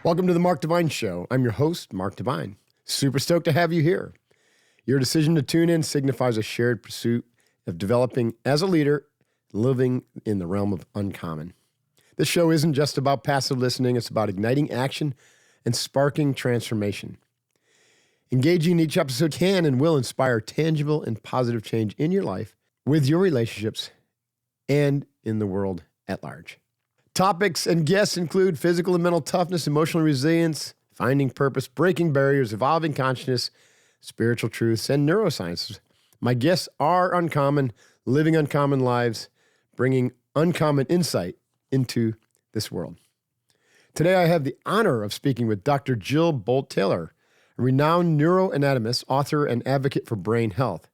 Welcome to the Mark Divine Show. I'm your host, Mark Divine. Super stoked to have you here. Your decision to tune in signifies a shared pursuit of developing as a leader, living in the realm of uncommon. This show isn't just about passive listening, it's about igniting action and sparking transformation. Engaging in each episode can and will inspire tangible and positive change in your life, with your relationships, and in the world at large. Topics and guests include physical and mental toughness, emotional resilience, finding purpose, breaking barriers, evolving consciousness, spiritual truths, and neuroscience. My guests are uncommon, living uncommon lives, bringing uncommon insight into this world. Today, I have the honor of speaking with Dr. Jill Bolte Taylor, a renowned neuroanatomist, author, and advocate for brain health.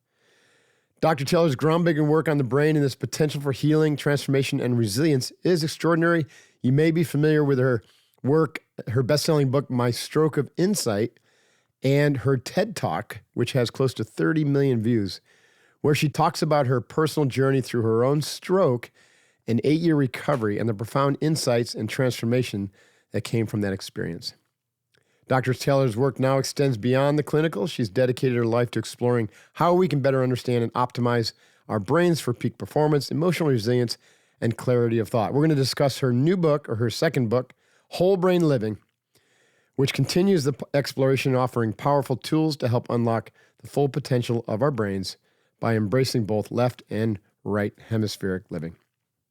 Dr. Taylor's groundbreaking work on the brain and its potential for healing, transformation, and resilience is extraordinary. You may be familiar with her work, her best-selling book, My Stroke of Insight, and her TED Talk, which has close to 30 million views, where she talks about her personal journey through her own stroke, an 8-year recovery, and the profound insights and transformation that came from that experience. Dr. Taylor's work now extends beyond the clinical. She's dedicated her life to exploring how we can better understand and optimize our brains for peak performance, emotional resilience, and clarity of thought. We're going to discuss her new book, or her second book, Whole Brain Living, which continues the exploration, offering powerful tools to help unlock the full potential of our brains by embracing both left and right hemispheric living.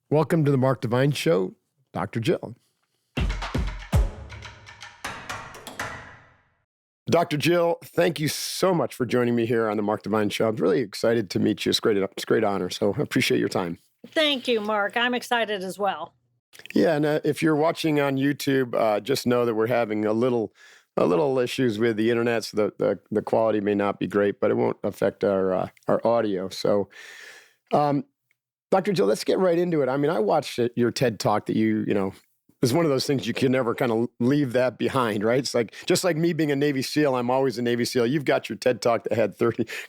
Welcome to the Mark Divine Show, Dr. Jill. Dr. Jill, thank you so much for joining me here on the Mark Divine Show. I'm really excited to meet you. It's a great honor, so I appreciate your time. Thank you, Mark. I'm excited as well. Yeah, and if you're watching on YouTube, just know that we're having a little issues with the internet, so the quality may not be great, but it won't affect our audio. So, Dr. Jill, let's get right into it. I mean, I watched your TED Talk that you it's one of those things you can never kind of leave that behind, right? It's like, just like me being a Navy SEAL, I'm always a Navy SEAL. You've got your TED Talk that had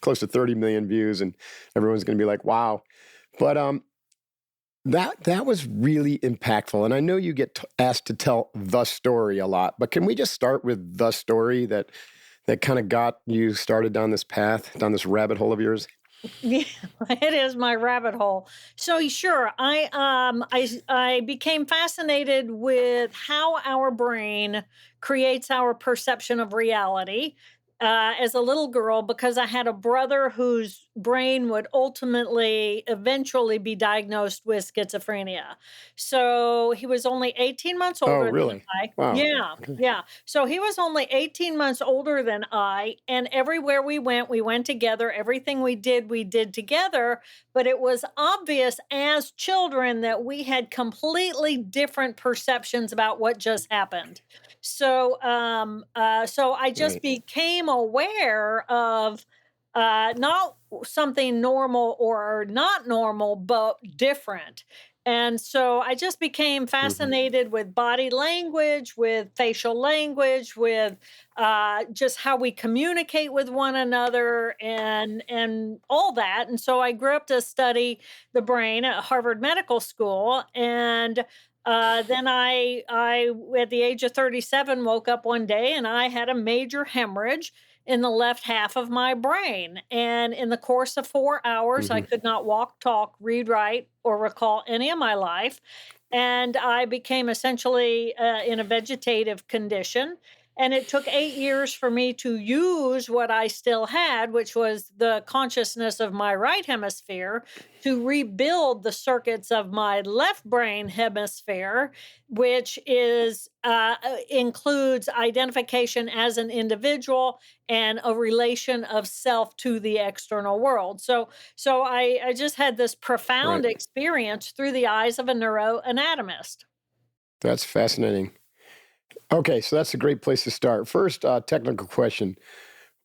close to 30 million views, and everyone's going to be like, wow. But that was really impactful. And I know you get asked to tell the story a lot, but can we just start with the story that kind of got you started down this path, down this rabbit hole of yours? Yeah, it is my rabbit hole. So sure, I became fascinated with how our brain creates our perception of reality as a little girl, because I had a brother whose brain would eventually be diagnosed with schizophrenia. So he was only 18 months older than I. Wow. Yeah, Okay. yeah. So he was only 18 months older than I, and everywhere we went together. Everything we did together. But it was obvious as children that we had completely different perceptions about what just happened. So I just became aware of not something normal or not normal, but different. And so I just became fascinated with body language, with facial language, with just how we communicate with one another, and all that. And so I grew up to study the brain at Harvard Medical School, and then I, at the age of 37, woke up one day and I had a major hemorrhage in the left half of my brain. And in the course of 4 hours, I could not walk, talk, read, write, or recall any of my life. And I became essentially in a vegetative condition. And it took 8 years for me to use what I still had, which was the consciousness of my right hemisphere, to rebuild the circuits of my left brain hemisphere, which includes identification as an individual and a relation of self to the external world. So I just had this profound experience through the eyes of a neuroanatomist. That's fascinating. Okay, so that's a great place to start. First, technical question.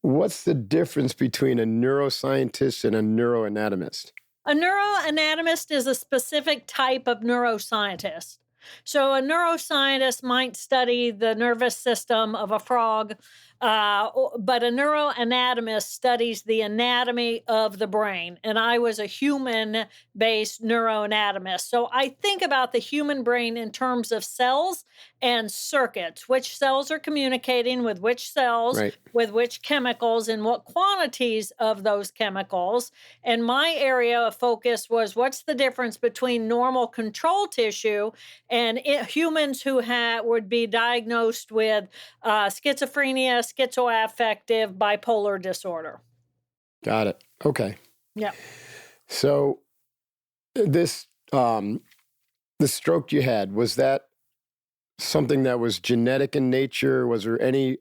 What's the difference between a neuroscientist and a neuroanatomist? A neuroanatomist is a specific type of neuroscientist. So a neuroscientist might study the nervous system of a frog. But a neuroanatomist studies the anatomy of the brain, and I was a human based neuroanatomist. So I think about the human brain in terms of cells and circuits, which cells are communicating with Right. which chemicals, and what quantities of those chemicals. And my area of focus was what's the difference between normal control tissue and humans who would be diagnosed with schizophrenia, schizoaffective, bipolar disorder. Got it. Okay. Yeah. So this the stroke you had, was that something that was genetic in nature? Was there any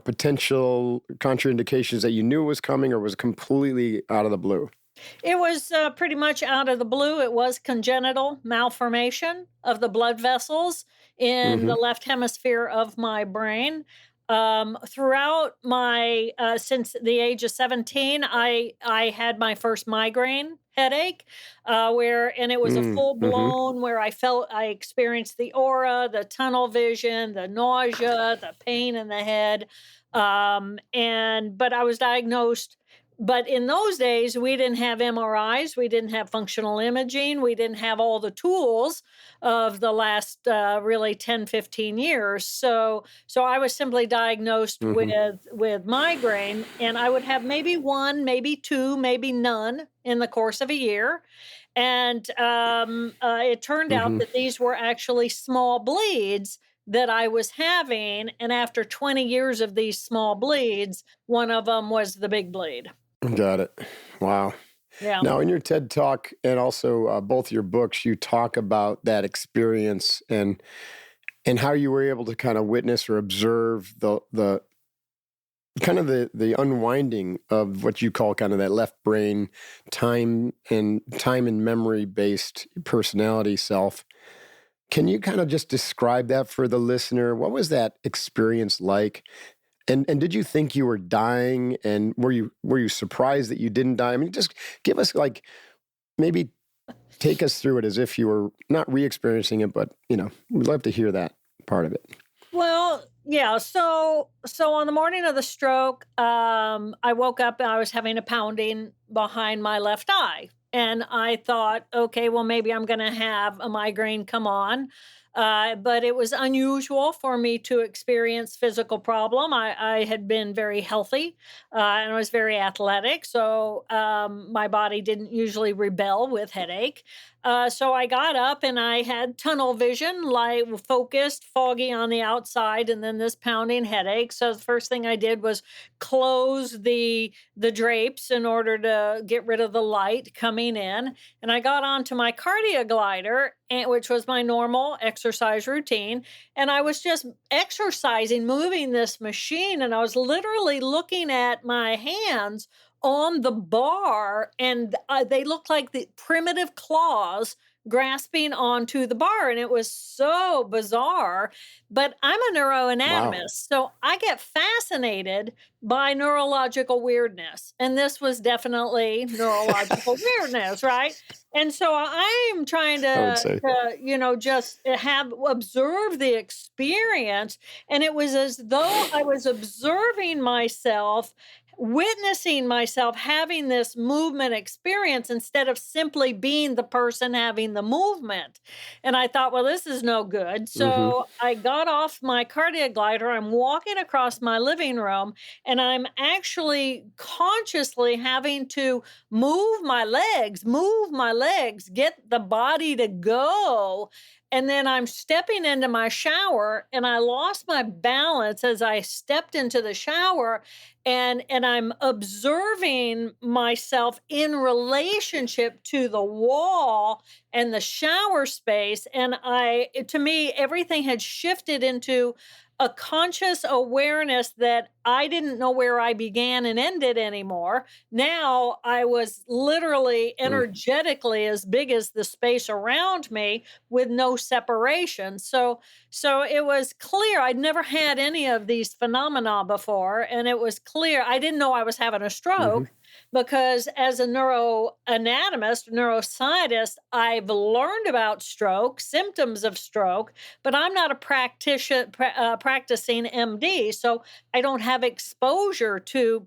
potential contraindications that you knew was coming, or was it completely out of the blue? It was pretty much out of the blue. It was congenital malformation of the blood vessels in Mm-hmm. the left hemisphere of my brain. Throughout my since the age of 17, I had my first migraine headache, and it was a full Mm-hmm. blown where I experienced the aura, the tunnel vision, the nausea, the pain in the head, and but I was diagnosed, but in those days, we didn't have MRIs, we didn't have functional imaging, we didn't have all the tools of the last really 10, 15 years. So I was simply diagnosed Mm-hmm. with migraine, and I would have maybe one, maybe two, maybe none in the course of a year. And it turned out Mm-hmm. that these were actually small bleeds that I was having. And after 20 years of these small bleeds, one of them was the big bleed. Got it. Wow. Yeah. Now, in your TED Talk and also both your books, you talk about that experience and how you were able to kind of witness or observe the kind of the unwinding of what you call kind of that left brain time and memory based personality self. Can you kind of just describe that for the listener? What was that experience like? And did you think you were dying? And were you surprised that you didn't die? I mean, just give us like maybe take us through it as if you were not re-experiencing it, but we'd love to hear that part of it. Well, yeah. So on the morning of the stroke, I woke up and I was having a pounding behind my left eye. And I thought, okay, well, maybe I'm going to have a migraine come on. But it was unusual for me to experience physical problem. I had been very healthy and I was very athletic. So my body didn't usually rebel with headache. So I got up and I had tunnel vision, like focused, foggy on the outside, and then this pounding headache. So the first thing I did was close the drapes in order to get rid of the light coming in. And I got onto my cardio glider, which was my normal exercise routine. And I was just exercising, moving this machine, and I was literally looking at my hands on the bar, and they looked like the primitive claws grasping onto the bar, and it was so bizarre. But I'm a Wow. neuroanatomist, so I get fascinated by neurological weirdness, and this was definitely neurological weirdness, right? And so I'm trying I would say. just have observe the experience, and it was as though I was observing myself, witnessing myself having this movement experience instead of simply being the person having the movement. And I thought, well, this is no good. Mm-hmm. So I got off my cardio glider. I'm walking across my living room, and I'm actually consciously having to move my legs, get the body to go. And then I'm stepping into my shower, and I lost my balance as I stepped into the shower, and I'm observing myself in relationship to the wall and the shower space, and to me everything had shifted into a conscious awareness that I didn't know where I began and ended anymore. Now I was literally energetically as big as the space around me with no separation. So it was clear I'd never had any of these phenomena before, and it was clear I didn't know I was having a Mm-hmm. stroke, because as a neuroanatomist, neuroscientist, I've learned about stroke, symptoms of stroke, but I'm not a practicing MD, so I don't have exposure to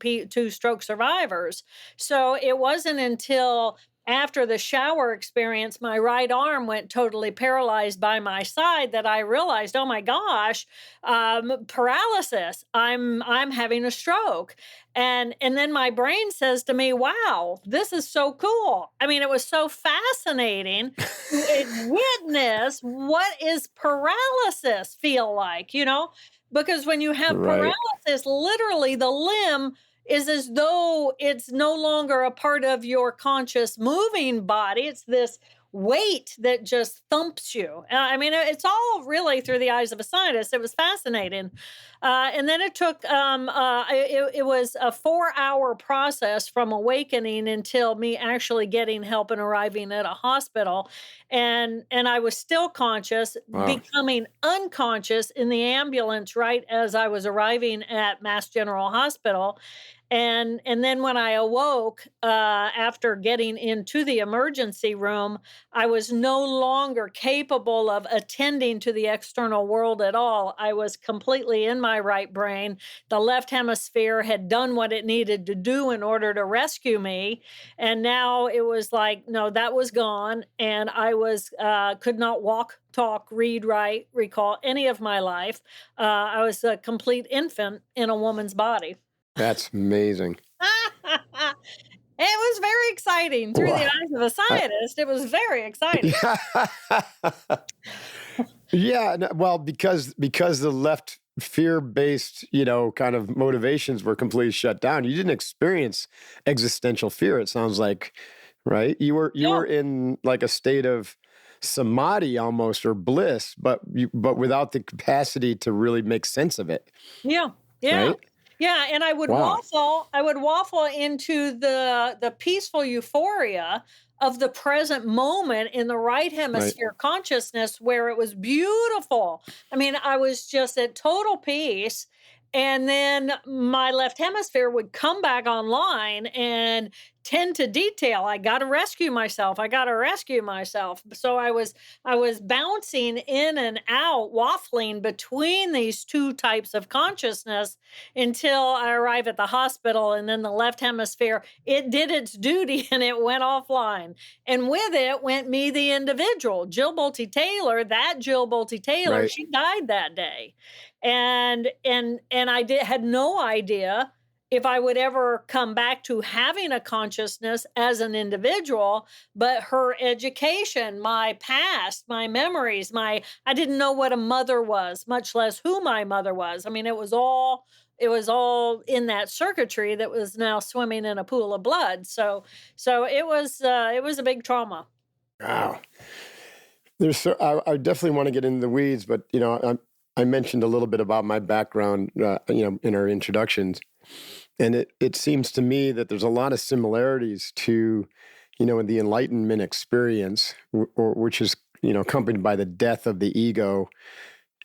stroke survivors. So it wasn't until after the shower experience, my right arm went totally paralyzed by my side that I realized, oh my gosh, paralysis. I'm having a stroke. And then my brain says to me, wow, this is so cool. I mean, it was so fascinating to witness what is paralysis feel like, because when you have Right. paralysis, literally the limb is as though it's no longer a part of your conscious moving body. It's this weight that just thumps you. I mean, it's all really through the eyes of a scientist. It was fascinating. And then it took, it was a 4-hour process from awakening until me actually getting help and arriving at a hospital. And I was still conscious, Wow. becoming unconscious in the ambulance right as I was arriving at Mass General Hospital. And then when I awoke, after getting into the emergency room, I was no longer capable of attending to the external world at all. I was completely in my right brain. The left hemisphere had done what it needed to do in order to rescue me, and now it was like, no, that was gone, and I was could not walk, talk, read, write, recall any of my life. I was a complete infant in a woman's body. That's amazing. It was very exciting through the Wow. eyes of a I, scientist. It was very exciting. yeah. Yeah. Well, because the left fear-based, kind of motivations were completely shut down. You didn't experience existential fear, it sounds like, right? You were Yeah, in like a state of samadhi almost or bliss, but without the capacity to really make sense of it, yeah, yeah. right? Yeah, and Wow. I would waffle into the peaceful euphoria of the present moment in the right Right. hemisphere consciousness where it was beautiful. I mean, I was just at total peace. And then my left hemisphere would come back online and tend to detail. I got to rescue myself. I got to rescue myself. So I was bouncing in and out, waffling between these two types of consciousness until I arrive at the hospital. And then the left hemisphere, it did its duty and it went offline. And with it went me, the individual. Jill Bolte Taylor, that Jill Bolte Taylor, Right. she died that day. And I had no idea if I would ever come back to having a consciousness as an individual, but her education, my past, my memories, I didn't know what a mother was, much less who my mother was. I mean, it was all in that circuitry that was now swimming in a pool of blood. So it was a big trauma. Wow. I definitely want to get into the weeds, but I mentioned a little bit about my background, in our introductions, and it seems to me that there's a lot of similarities to, the Enlightenment experience, which is accompanied by the death of the ego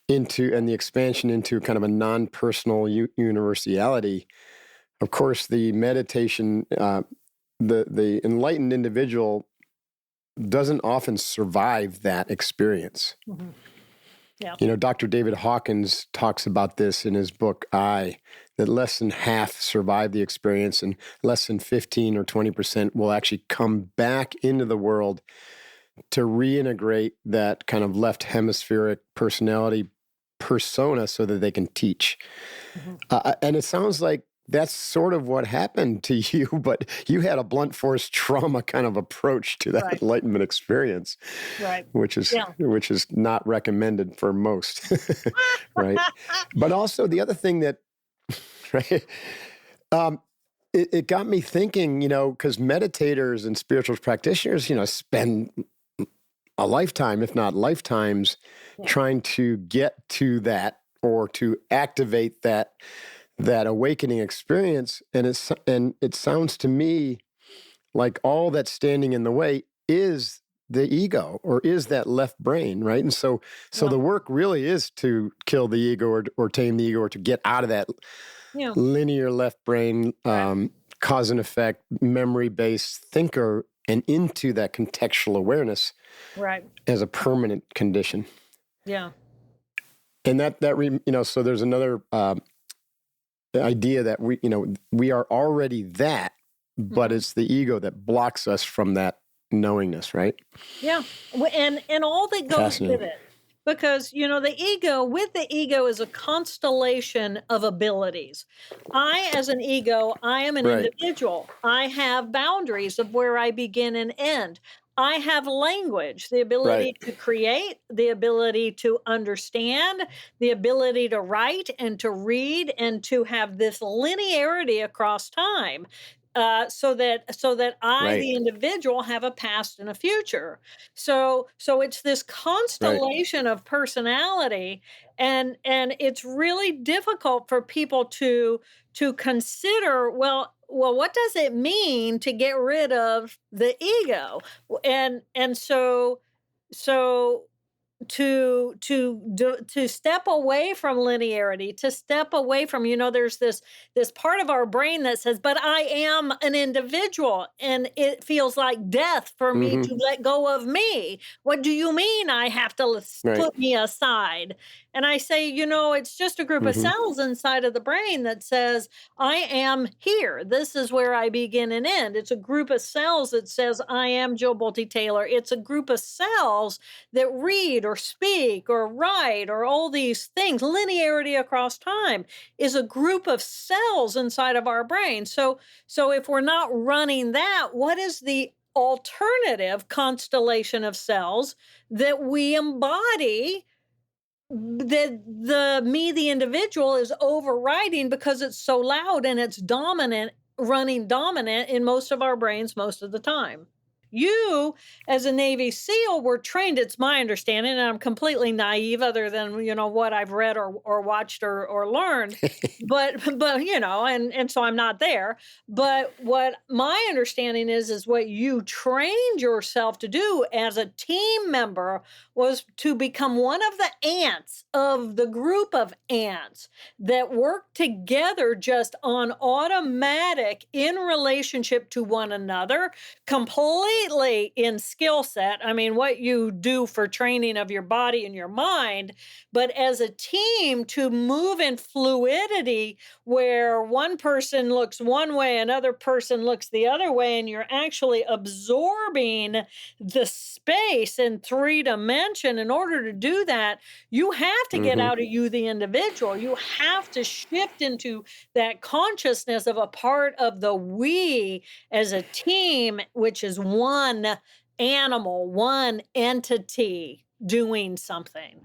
and the expansion into kind of a non-personal universality. Of course, the meditation, the enlightened individual doesn't often survive that experience. Mhm. Yeah. Dr. David Hawkins talks about this in his book, that less than half survive the experience and less than 15 or 20% will actually come back into the world to reintegrate that kind of left hemispheric personality persona so that they can teach. Mhm. And it sounds like that's sort of what happened to you, but you had a blunt force trauma kind of approach to that Right. enlightenment experience, Right. which is Yeah. which is not recommended for most, right? But also the other thing that, right, um, it got me thinking, because meditators and spiritual practitioners, spend a lifetime, if not lifetimes, Yeah. trying to get to that or to activate that awakening experience. And it sounds to me like all that's standing in the way is the ego or is that left brain, right? And so Yeah. the work really is to kill the ego or tame the ego or to get out of that Yeah. linear left brain Right. cause and effect, memory-based thinker and into that contextual awareness Right. as a permanent condition. Yeah. And so there's another idea that we are already that, but it's the ego that blocks us from that knowingness, right? Yeah. And all that goes with it. Because, the ego is a constellation of abilities. As an ego, I am an Right. individual. I have boundaries of where I begin and end. I have language, the ability to create, the ability to understand, the ability to write and to read and to have this linearity across time. So that I, the individual, have a past and a future. So it's this constellation of personality, and it's really difficult for people to consider, what does it mean to get rid of the ego? And so to step away from linearity, to step away from, there's this part of our brain that says, but I am an individual and it feels like death for me to let go of me. What do you mean I have to put me aside? And I say, it's just a group of cells inside of the brain that says, I am here. This is where I begin and end. It's a group of cells that says, I am Jill Bolte Taylor. It's a group of cells that read or speak or write or all these things. Linearity across time is a group of cells inside of our brain. So if we're not running that, what is the alternative constellation of cells that we embody, that the individual is overriding because it's so loud and it's running dominant in most of our brains most of the time? You, as a Navy SEAL, were trained, it's my understanding, and I'm completely naive other than, what I've read or watched or learned, but and so I'm not there. But what my understanding is what you trained yourself to do as a team member was to become one of the ants of the group of ants that work together just on automatic in relationship to one another, completely in skill set. I mean, what you do for training of your body and your mind, but as a team to move in fluidity where one person looks one way, another person looks the other way, and you're actually absorbing the space in 3 dimension. In order to do that, you have to get out of you, the individual. You have to shift into that consciousness of a part of the we as a team, which is one animal, one entity doing something.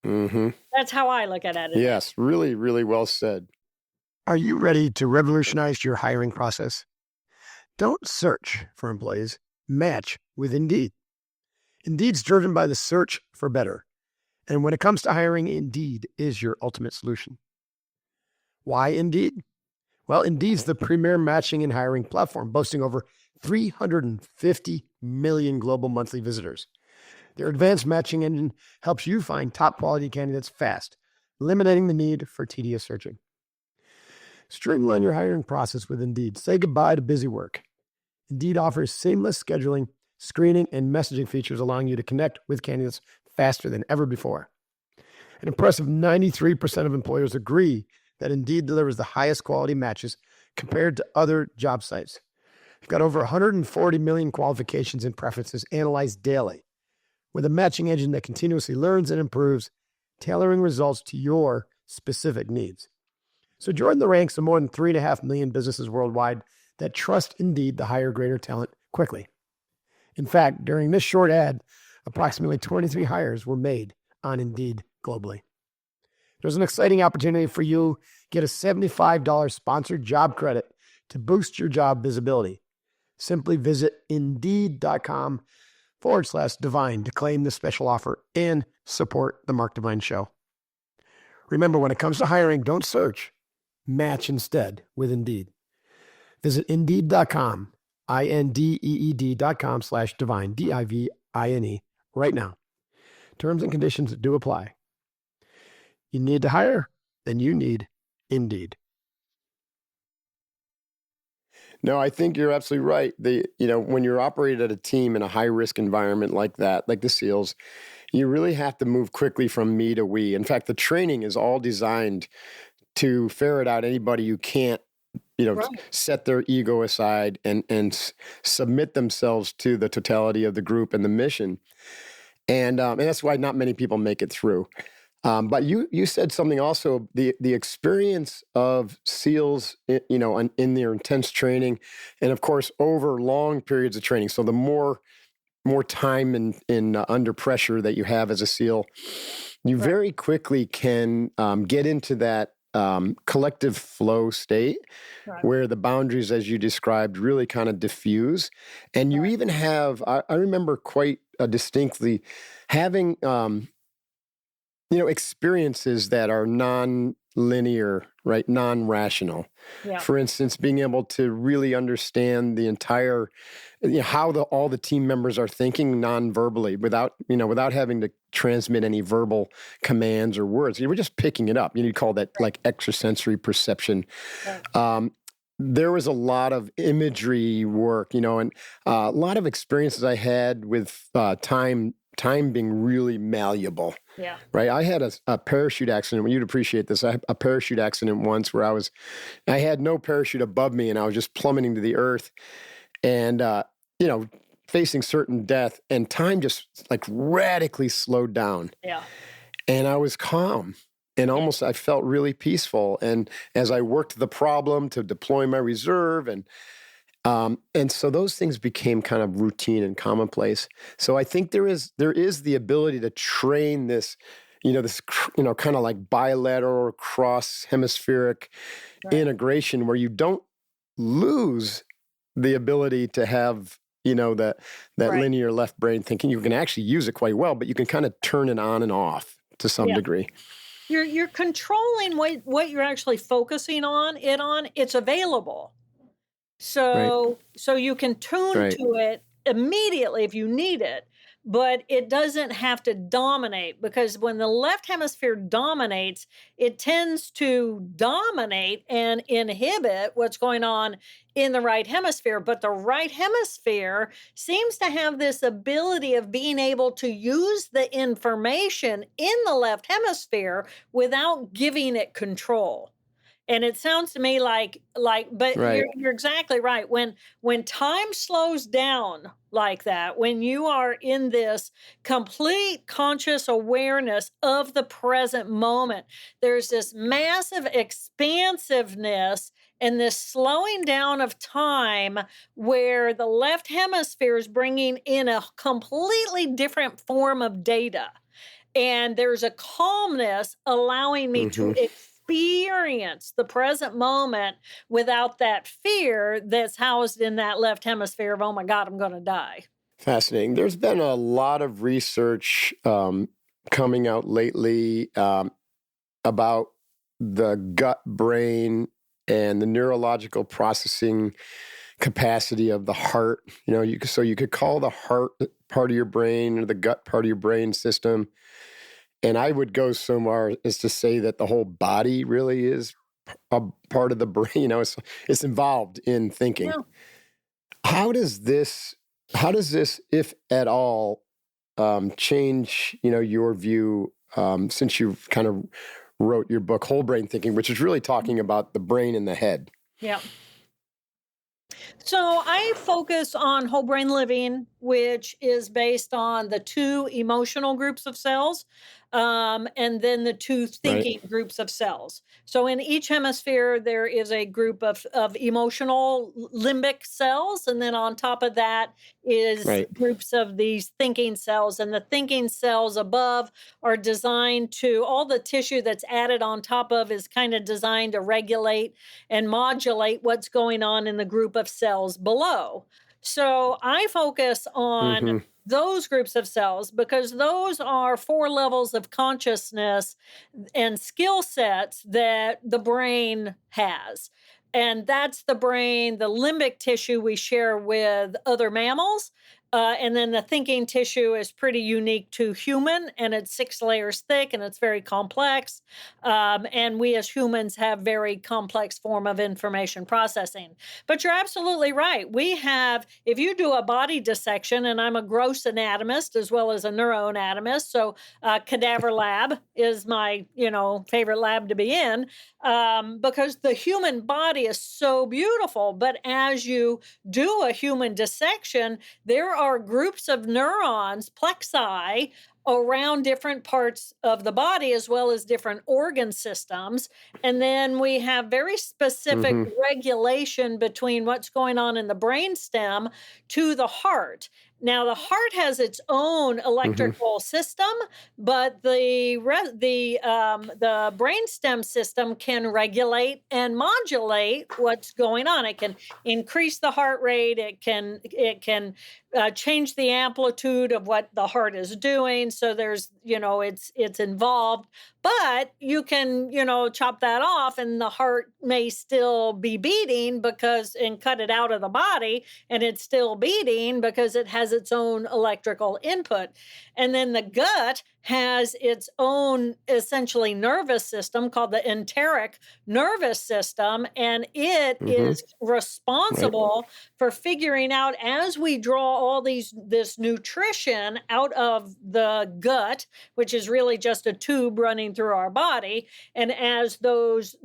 That's how I look at it. Yes, really, really well said. Are you ready to revolutionize your hiring process? Don't search for employees, match with Indeed. Indeed's driven by the search for better. And when it comes to hiring, Indeed is your ultimate solution. Why Indeed? Well, Indeed's the premier matching and hiring platform, boasting over 350 million global monthly visitors. Their advanced matching engine helps you find top quality candidates fast, eliminating the need for tedious searching. Streamline your hiring process with Indeed. Say goodbye to busy work. Indeed offers seamless scheduling, screening, and messaging features, allowing you to connect with candidates faster than ever before. An impressive 93% of employers agree that Indeed delivers the highest quality matches compared to other job sites. You've got over 140 million qualifications and preferences analyzed daily, with a matching engine that continuously learns and improves, tailoring results to your specific needs. So join the ranks of more than 3.5 million businesses worldwide that trust Indeed to hire greater talent quickly. In fact, during this short ad, approximately 23 hires were made on Indeed globally. There's an exciting opportunity for you. Get a $75 sponsored job credit to boost your job visibility. Simply visit Indeed.com/divine to claim this special offer and support the Mark Divine Show. Remember, when it comes to hiring, don't search. Match instead with Indeed. Visit Indeed.com, INDEED.com/divine, DIVINE, right now. Terms and conditions do apply. You need to hire? Then you need Indeed. No, I think you're absolutely right. When you're operating at a team in a high risk environment like that, like the SEALs, you really have to move quickly from me to we. In fact, the training is all designed to ferret out anybody who can't, Right. set their ego aside and submit themselves to the totality of the group and the mission. And that's why not many people make it through. But you said something also, the experience of SEALs, in their intense training, and of course over long periods of training. So the more time in under pressure that you have as a SEAL, you Right. very quickly can get into that collective flow state Right. where the boundaries, as you described, really kind of diffuse. And you even have, I remember quite distinctly having, experiences that are non-linear, right? Non-rational. Yeah. For instance, being able to really understand the entire, how all the team members are thinking non-verbally without having to transmit any verbal commands or words. You were just picking it up. You call that Right. like extrasensory perception. Right. Um, there was a lot of imagery work, and a lot of experiences I had with time being really malleable. Yeah. Right. I had a parachute accident. Well, you'd appreciate this. I had a parachute accident once where I had no parachute above me and I was just plummeting to the earth and, facing certain death, and time just like radically slowed down. Yeah. And I was calm and Yeah. almost I felt really peaceful. And as I worked the problem to deploy my reserve and so those things became kind of routine and commonplace. So I think there is the ability to train this, kind of like bilateral cross hemispheric Right. integration where you don't lose the ability to have, that Right. linear left brain thinking. You can actually use it quite well, but you can kind of turn it on and off to some Yeah. degree. You're controlling what you're actually focusing on. It's available. Right. So you can tune Right. to it immediately if you need it, but it doesn't have to dominate, because when the left hemisphere dominates, it tends to dominate and inhibit what's going on in the right hemisphere. But the right hemisphere seems to have this ability of being able to use the information in the left hemisphere without giving it control. And it sounds to me like but Right. you're exactly right. When time slows down like that, when you are in this complete conscious awareness of the present moment, there's this massive expansiveness and this slowing down of time where the left hemisphere is bringing in a completely different form of data. And there's a calmness allowing me to Hmm. experience the present moment without that fear that's housed in that left hemisphere of, oh my God, I'm going to die. Fascinating. There's been a lot of research coming out lately about the gut brain and the neurological processing capacity of the heart. So you could call the heart part of your brain or the gut part of your brain system. And I would go so far as to say that the whole body really is a part of the brain. It's involved in thinking. Yeah. How does this, if at all, change, your view since you've kind of wrote your book, Whole Brain Thinking, which is really talking about the brain and the head, Yeah. So I focus on whole brain living, which is based on the two emotional groups of cells, and then the two right? thinking groups of cells. So in each hemisphere, there is a group of emotional limbic cells, and then on top of that is Right. groups of these thinking cells. And the thinking cells above are designed to, all the tissue that's added on top of is kind of designed to regulate and modulate what's going on in the group of cells below. So I focus on Hmm. those groups of cells because those are four levels of consciousness and skill sets that the brain has. And that's the brain, the limbic tissue we share with other mammals. And then the thinking tissue is pretty unique to human, and it's 6 layers thick, and it's very complex. And we as humans have very complex form of information processing. But you're absolutely right. We have, if you do a body dissection, and I'm a gross anatomist as well as a neuroanatomist, so cadaver lab is my, favorite lab to be in, because the human body is so beautiful. But as you do a human dissection, there are groups of neurons, plexi, around different parts of the body as well as different organ systems. And then we have very specific Mm-hmm. regulation between what's going on in the brainstem to the heart. Now, the heart has its own Mm-hmm. electrical system, but the brainstem system can regulate and modulate what's going on. It can increase the heart rate. It can change the amplitude of what the heart is doing. So it's involved, but you can, chop that off and the heart may still be beating and cut it out of the body, and it's still beating because it has its own electrical input. And then the gut has its own essentially nervous system called the enteric nervous system, and it Mm-hmm. is Right. responsible for figuring out, as we draw all this nutrition out of the gut, which is really just a tube running through our body, and as those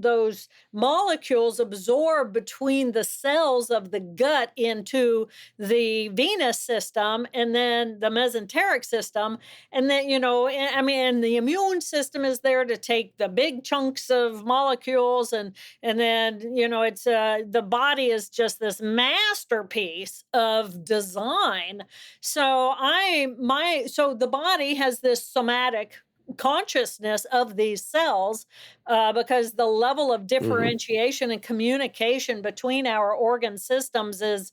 molecules absorb between the cells of the gut into the venous system and then the mesenteric system, and then and the immune system is there to take the big chunks of molecules, and then it's the body is just this masterpiece of design. So the body has this somatic consciousness of these cells, because the level of Mm-hmm. differentiation and communication between our organ systems is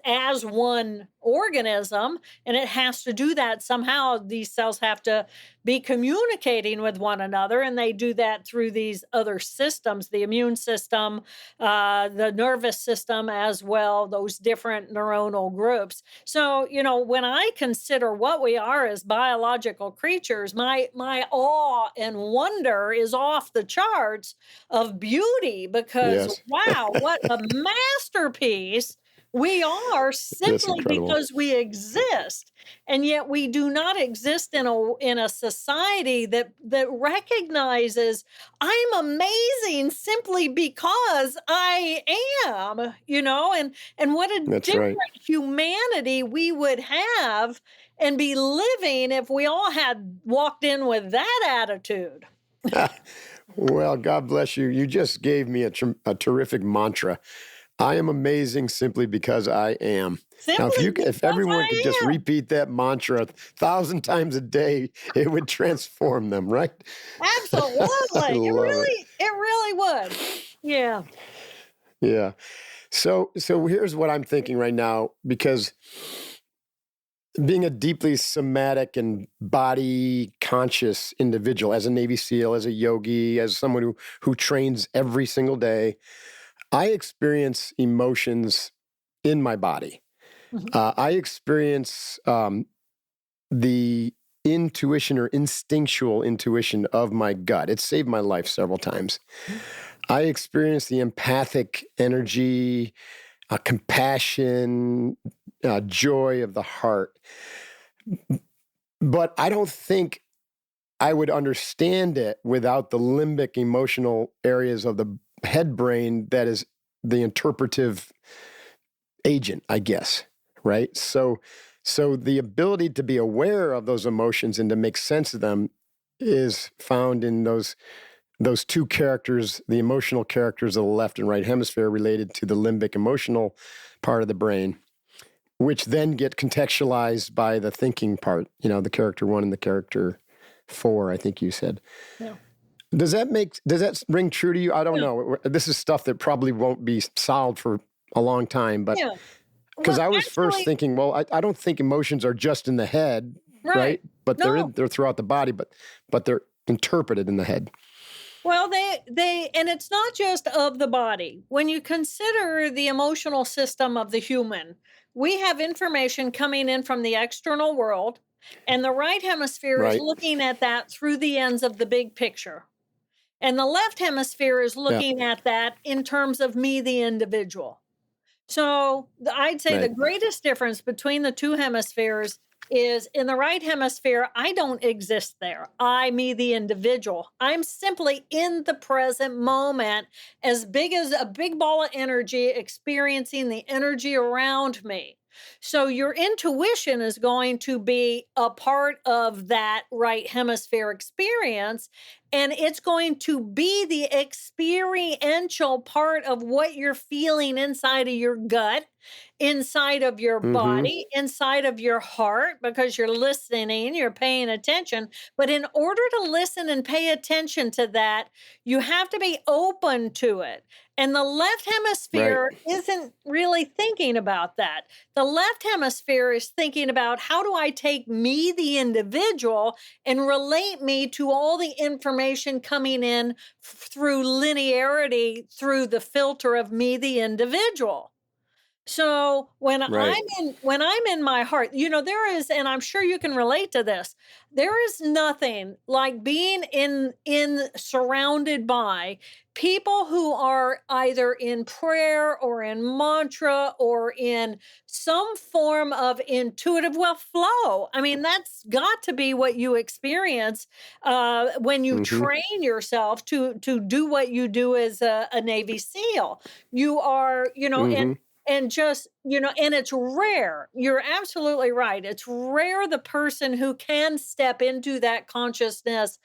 as one organism, and it has to do that somehow. These cells have to be communicating with one another, and they do that through these other systems, the immune system, the nervous system as well, those different neuronal groups. So, when I consider what we are as biological creatures, my awe and wonder is off the charts of beauty, because Yes. wow, what a masterpiece we are, It's simply incredible. because we exist. And yet we do not exist in a society that recognizes I'm amazing simply because I am, and what a That's right. different humanity we would have and be living if we all had walked in with that attitude. Well, God bless you. You just gave me a terrific mantra. I am amazing simply because I am. Now, Simply if because everyone could just I am. repeat that mantra 1,000 times a day, it would transform them, right? I Absolutely. It love it. really it really would. Yeah. Yeah. So here's what I'm thinking right now, because being a deeply somatic and body conscious individual, as a Navy SEAL, as a yogi, as someone who trains every single day, I experience emotions in my body. Mhm. I experience the intuition or instinctual intuition of my gut. It saved my life several times. I experience the empathic energy, compassion, joy of the heart. But I don't think I would understand it without the limbic emotional areas of the head brain that is the interpretive agent, I guess, right? So the ability to be aware of those emotions and to make sense of them is found in those two characters, the emotional characters of the left and right hemisphere, related to the limbic emotional part of the brain, which then get contextualized by the thinking part, the character 1 and the character 4, I think you said. Yeah. Does that ring true to you? I don't Yeah. know. This is stuff that probably won't be solved for a long time, but Yeah. because Well, I was first actually, thinking, well, I don't think emotions are just in the head, right. right? But No. they're throughout the body, but they're interpreted in the head. Well, and it's not just of the body. When you consider the emotional system of the human, we have information coming in from the external world, and the right hemisphere is Right. looking at that through the ends of the big picture. And the left hemisphere is Yeah. looking at that in terms of me, the individual. So I'd say the Right. greatest difference between the two hemispheres is in the right hemisphere, I don't exist there. I, me, the individual. I'm simply in the present moment, as big as a big ball of energy, experiencing the energy around me. So your intuition is going to be a part of that right hemisphere experience. And it's going to be the experiential part of what you're feeling inside of your gut, inside of your Mm-hmm. body, inside of your heart, because you're listening, you're paying attention. But in order to listen and pay attention to that, you have to be open to it. And the left Right. hemisphere isn't really thinking about that. The left hemisphere is thinking about, how do I take me, the individual, and relate me to all the information coming in through linearity, through the filter of me, the individual. So Right. when I'm in my heart, there is, and I'm sure you can relate to this, there is nothing like being in surrounded by people who are either in prayer or in mantra or in some form of intuitive, well, flow. I mean, that's got to be what you experience when you Mm-hmm. train yourself to do what you do as a Navy SEAL. You are, Mm-hmm. and just, and it's rare. You're absolutely right. It's rare the person who can step into that consciousness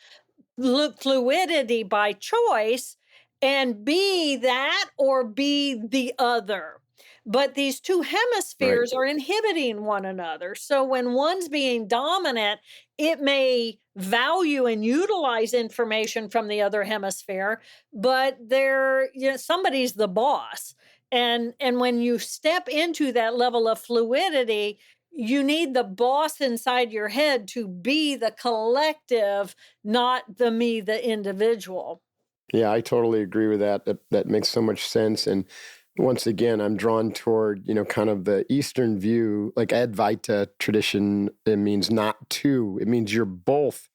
fluidity by choice and be that or be the other. But these two Right. hemispheres are inhibiting one another. So when one's being dominant, it may value and utilize information from the other hemisphere, but somebody's the boss. And when you step into that level of fluidity, you need the boss inside your head to be the collective, not the me, the individual. Yeah, I totally agree with that. That makes so much sense. And once again, I'm drawn toward, kind of the Eastern view, like Advaita tradition. It means not two. It means you're both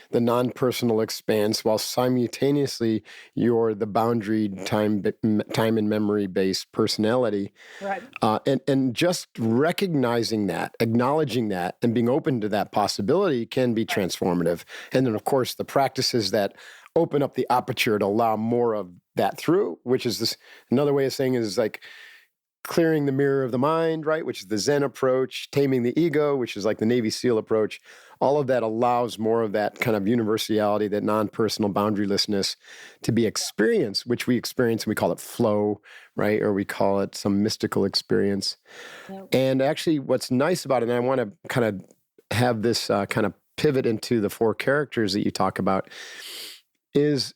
the non-personal expanse while simultaneously you're the boundary time and memory based personality. Right. And just recognizing that, acknowledging that, and being open to that possibility can be Right. transformative. And then, of course, the practices that open up the aperture to allow more of that through, which is this another way of saying is like clearing the mirror of the mind, right? Which is the Zen approach, taming the ego, which is like the Navy SEAL approach. All of that allows more of that kind of universality, that non-personal boundarylessness to be experienced, which we experience and we call it flow, right? Or we call it some mystical experience. Yeah. And actually, what's nice about it, and I want to kind of have this kind of pivot into the four characters that you talk about, is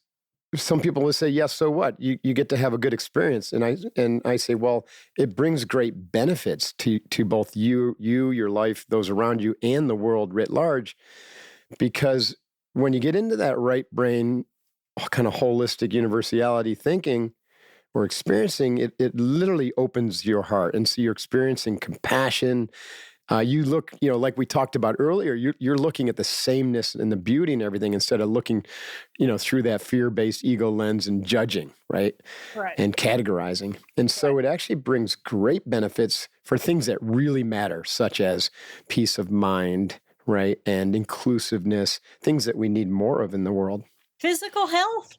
some people will say, yes, so what? You get to have a good experience. And I say, well, it brings great benefits to both you, your life, those around you, and the world writ large. Because when you get into that right brain, kind of holistic universality thinking or experiencing, it literally opens your heart. And so you're experiencing compassion. You look, like we talked about earlier, you're looking at the sameness and the beauty and everything instead of looking, through that fear-based ego lens and judging, right? Right. And categorizing. And so Right. it actually brings great benefits for things that really matter, such as peace of mind, right? And inclusiveness, things that we need more of in the world. Physical health.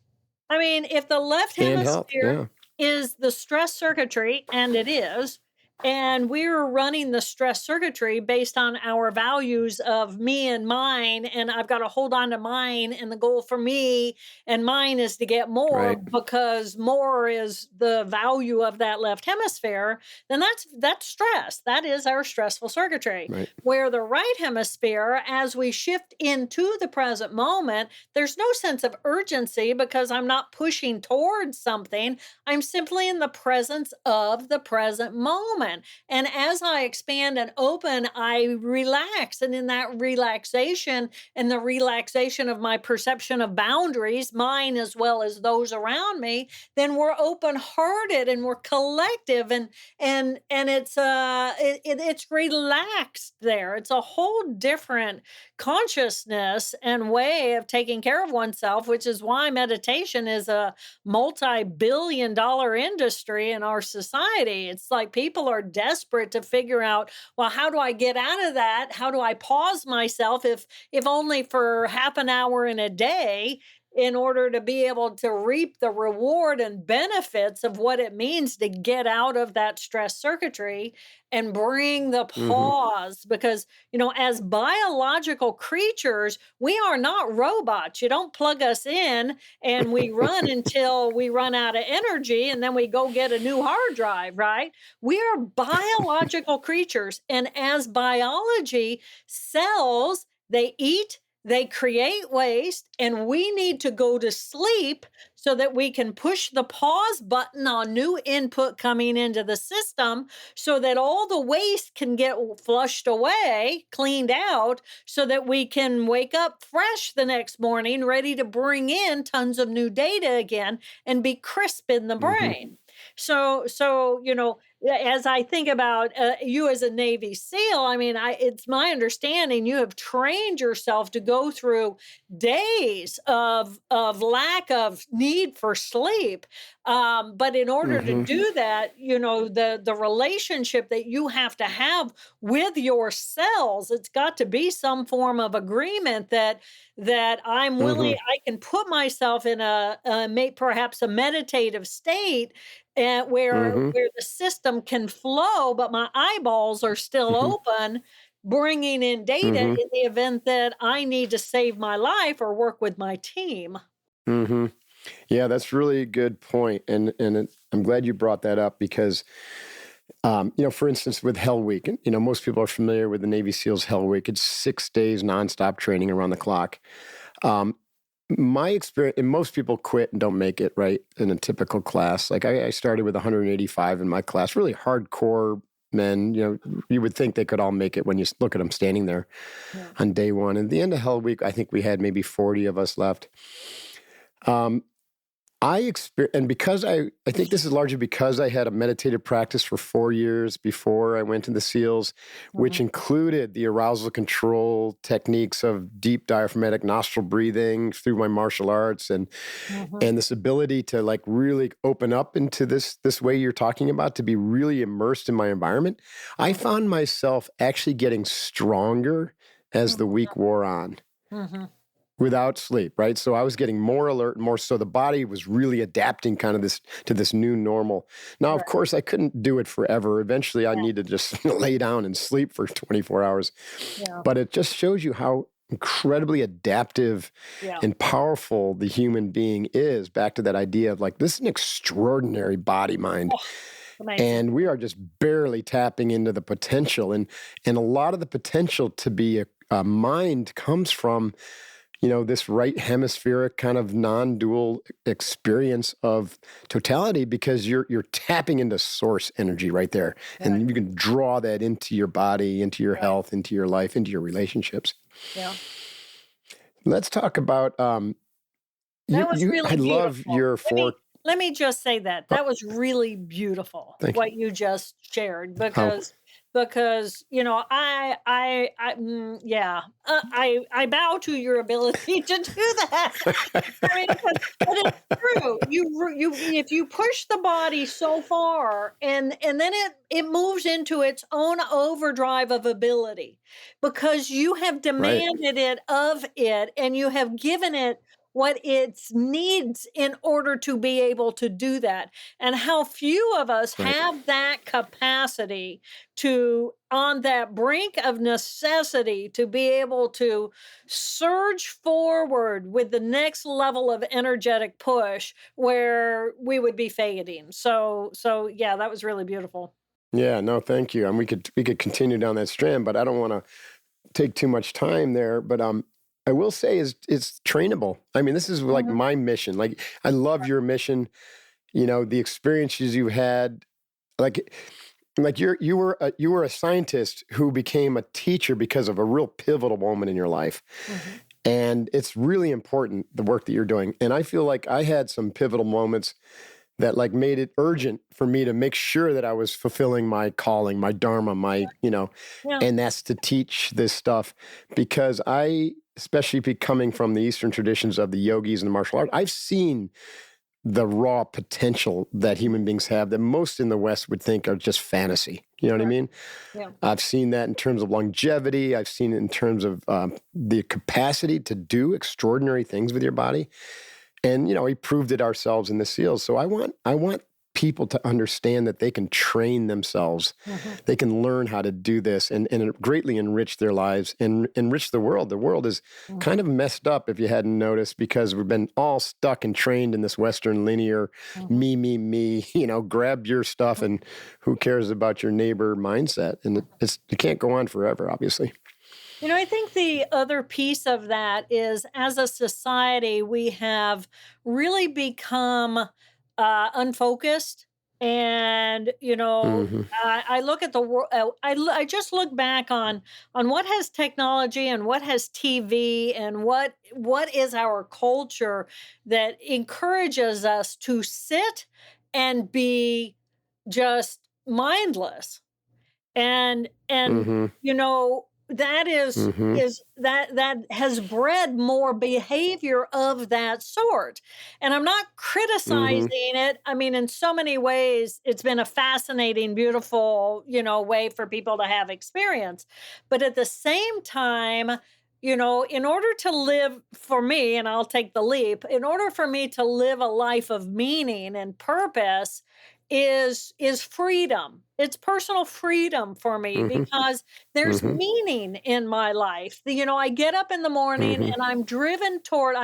I mean, if the left And health, hemisphere yeah. is the stress circuitry, and it is, and we're running the stress circuitry based on our values of me and mine, and I've got to hold on to mine, and the goal for me and mine is to get more Right, because more is the value of that left hemisphere, then that's stress. That is our stressful circuitry. right. Where the right hemisphere, as we shift into the present moment, there's no sense of urgency because I'm not pushing towards something. I'm simply in the presence of the present moment. open. And as I expand and open, I relax. And in that relaxation and the relaxation of my perception of boundaries, mine as well as those around me, then we're open hearted and we're collective, and it's relaxed there. It's a whole different consciousness and way of taking care of oneself, which is why meditation is a multi-billion-dollar industry in our society. It's like people are desperate to figure out, well, how do I get out of that? How do I pause myself, if only for half an hour in a day, in order to be able to reap the reward and benefits of what it means to get out of that stress circuitry and bring the Mm-hmm. pause. Because, as biological creatures, we are not robots. You don't plug us in and we run until we run out of energy and then we go get a new hard drive, right? We are biological creatures. And as biology, cells, they eat, they create waste, and we need to go to sleep so that we can push the pause button on new input coming into the system so that all the waste can get flushed away, cleaned out, so that we can wake up fresh the next morning, ready to bring in tons of new data again and be crisp in the Mm-hmm. brain. So as I think about you as a Navy SEAL, I mean, it's my understanding you have trained yourself to go through days of lack of need for sleep. But in order to Mm-hmm. do that, the relationship that you have to have with your cells, it's got to be some form of agreement that I'm willing, Mm-hmm. I can put myself in perhaps a meditative state, and Mm-hmm. where the system can flow, but my eyeballs are still Mm-hmm. open, bringing in data Mm-hmm. in the event that I need to save my life or work with my team. Mm-hmm. Yeah, that's really a good point, and I'm glad you brought that up because, for instance, with Hell Week, and most people are familiar with the Navy SEALs Hell Week. It's 6 days nonstop training around the clock. Um, my experience, and most people quit and don't make it right in a typical class. Like I started with 185 in my class, really hardcore men. You would think they could all make it when you look at them standing there Yeah. on day one. And at the end of Hell Week, I think we had maybe 40 of us left. Um, and because I think this is largely because I had a meditative practice for 4 years before I went to the SEALs, which Mhm. included the arousal control techniques of deep diaphragmatic nostril breathing through my martial arts, and Mhm. and this ability to like really open up into this way you're talking about, to be really immersed in my environment. I Mhm. found myself actually getting stronger as the Mhm. week wore on Mhm. without sleep, right? So I was getting more alert, more so the body was really adapting kind of this new normal. Now, of Right. course, I couldn't do it forever. Eventually, I Yeah. need to just lay down and sleep for 24 hours. Yeah. But it just shows you how incredibly adaptive Yeah. and powerful the human being is. Back to that idea of like, this is an extraordinary body mind. Oh, amazing. And we are just barely tapping into the potential. And a lot of the potential to be a mind comes from this right hemispheric kind of non-dual experience of totality, because you're tapping into source energy right there. Right. And you can draw that into your body, into your Right. health, into your life, into your relationships. Yeah. Let's talk about That was I really love beautiful. your Let me four. let me just say that. Oh, That was really beautiful thank you. what you just shared, Oh, because yeah, I bow to your ability to do that. I mean, but it's true. You if you push the body so far, and then it moves into its own overdrive of ability, because you have right, demanded it of it, and you have given it what it needs in order to be able to do that. And how few of us right. have that capacity to, on that brink of necessity, to be able to surge forward with the next level of energetic push where we would be fading. So yeah, that was really beautiful. Yeah, no, thank you. And we could continue down that strand, but I don't want to take too much time there. But I will say is it's trainable. I mean, this is like Mhm. my mission. Like I love your mission. The experiences you had. Like Like you were a scientist who became a teacher because of a real pivotal moment in your life. Mhm. And it's really important, the work that you're doing. And I feel like I had some pivotal moments that like made it urgent for me to make sure that I was fulfilling my calling, my dharma, Yeah. and that's to teach this stuff because especially coming from the Eastern traditions of the yogis and the martial art, I've seen the raw potential that human beings have that most in the West would think are just fantasy. You know what I Right. mean? Yeah. I've seen that in terms of longevity. I've seen it in terms of the capacity to do extraordinary things with your body. And, we proved it ourselves in the SEALs. So I want people to understand that they can train themselves. Mhm. They can learn how to do this and greatly enrich their lives and enrich the world. The world is kind Mhm. of messed up, if you hadn't noticed, because we've been all stuck and trained in this Western linear Mhm. me, grab your stuff and who cares about your neighbor mindset. And it can't go on forever, obviously. I think the other piece of that is as a society, we have really become unfocused. And, Mm-hmm. I look at the world, I just look back on what has technology and what has TV and what is our culture that encourages us to sit and be just mindless and Mm-hmm. that Mm-hmm. is that has bred more behavior of that sort. And I'm not Mm-hmm. criticizing it. I mean, in so many ways it's been a fascinating, beautiful, way for people to have experience. But at the same time, in order to live, for me, and I'll take the leap, in order for me to live a life of meaning and purpose is freedom. It's personal freedom for me Mm-hmm. because there's Mm-hmm. meaning in my life. I get up in the morning Mm-hmm. and I'm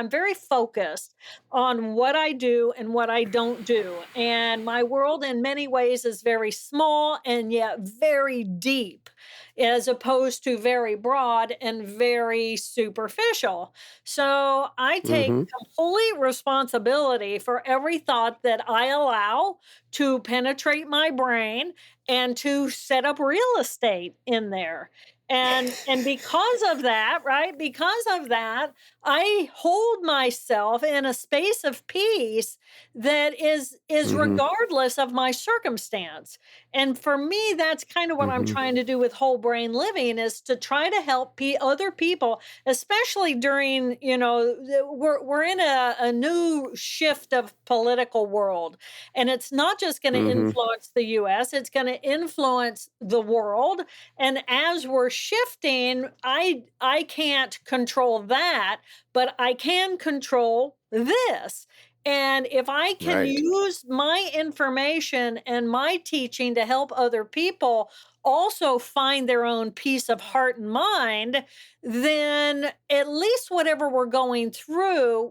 very focused on what I do and what I don't do. And my world in many ways is very small and yet very deep, as opposed to very broad and very superficial. So I take Mm-hmm. complete responsibility for every thought that I allow to penetrate my brain and to set up real estate in there. And because of that, right? Because of that, I hold myself in a space of peace that is Mm-hmm. regardless of my circumstance. And for me, that's kind of what I'm Mm-hmm. trying to do with whole brain living, is to try to help other people, especially during, we're in a new shift of political world. And it's not just going to Mm-hmm. influence the US, it's going to influence the world. And as we're shifting, I can't control that, but I can control this. And if I can Right. use my information and my teaching to help other people also find their own peace of heart and mind, then at least whatever we're going through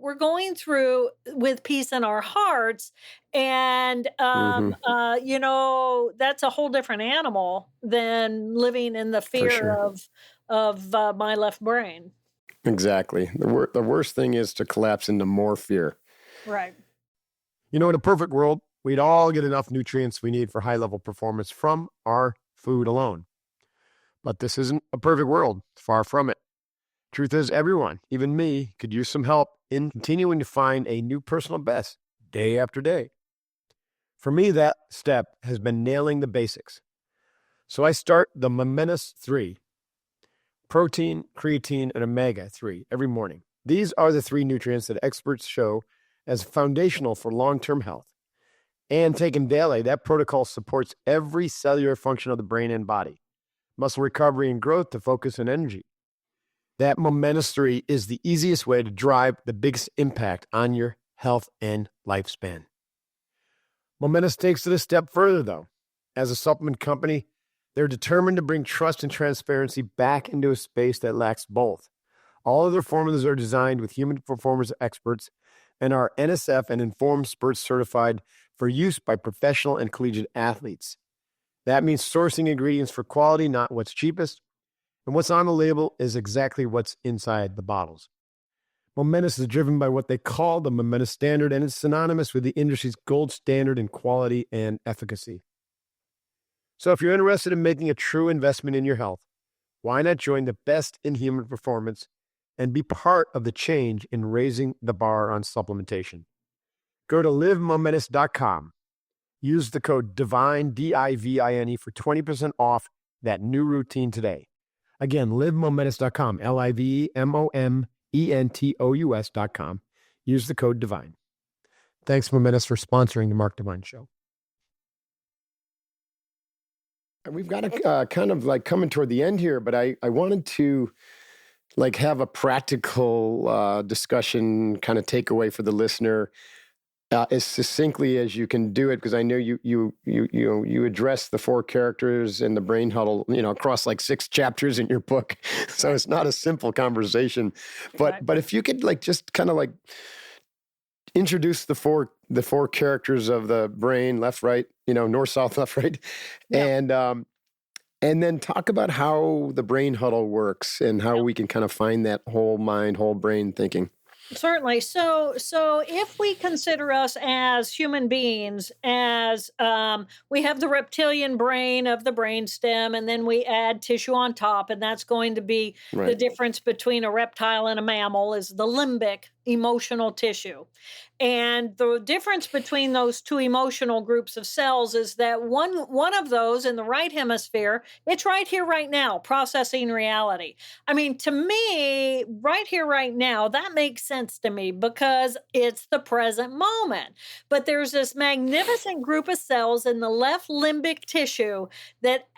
with peace in our hearts. And Mm-hmm. that's a whole different animal than living in the For fear sure. of my left brain. Exactly. The worst thing is to collapse into more fear. Right. In a perfect world, we'd all get enough nutrients we need for high level performance from our food alone. But this isn't a perfect world. Far from it. Truth is, everyone, even me, could use some help in continuing to find a new personal best day after day. For me, that step has been nailing the basics. So I start the momentous 3: protein, creatine, and omega-3 every morning. These are the 3 nutrients that experts show as foundational for long-term health. And taken daily, that protocol supports every cellular function of the brain and body, muscle recovery and growth to focus and energy. That momentous 3 is the easiest way to drive the biggest impact on your health and lifespan. Momentous takes it a step further, though. As a supplement company, they're determined to bring trust and transparency back into a space that lacks both. All of their formulas are designed with human performance experts and are NSF and Informed Spurt certified for use by professional and collegiate athletes. That means sourcing ingredients for quality, not what's cheapest. And what's on the label is exactly what's inside the bottles. Momentous is driven by what they call the Momentous Standard, and it's synonymous with the industry's gold standard in quality and efficacy. So if you're interested in making a true investment in your health, why not join the best in human performance and be part of the change in raising the bar on supplementation? Go to livemomentous.com. Use the code DIVINE, DIVINE, for 20% off that new routine today. Again, livemomentous.com, livemomentous.com. Use the code DIVINE. Thanks, Momentous, for sponsoring the Mark Divine Show. We've got to kind of like coming toward the end here, but I wanted to like have a practical discussion kind of takeaway for the listener as succinctly as you can do it, because I know you address the four characters in the brain huddle, across like 6 chapters in your book. So it's not a simple conversation, but if you could like just kind of like introduce the four characters of the brain, left, right, north, south, left, right, yeah. And then talk about how the brain huddle works and how we can kind of find that whole mind, whole brain thinking. Certainly. So if we consider us as human beings, as we have the reptilian brain of the brainstem, and then we add tissue on top, and that's going to be the difference between a reptile and a mammal is the limbic emotional tissue. And the difference between those two emotional groups of cells is that one of those in the right hemisphere, it's right here, right now, processing reality. I mean, to me, right here, right now, that makes sense to me because it's the present moment. But there's this magnificent group of cells in the left limbic tissue that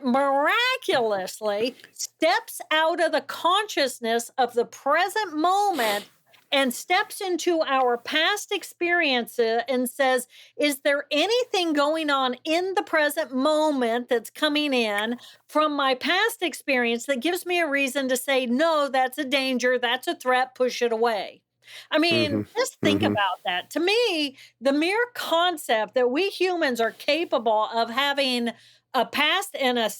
miraculously steps out of the consciousness of the present moment and steps into our past experiences and says, is there anything going on in the present moment that's coming in from my past experience that gives me a reason to say, no, that's a danger, that's a threat, push it away? I mean, just think about that. To me, the mere concept that we humans are capable of having a past and a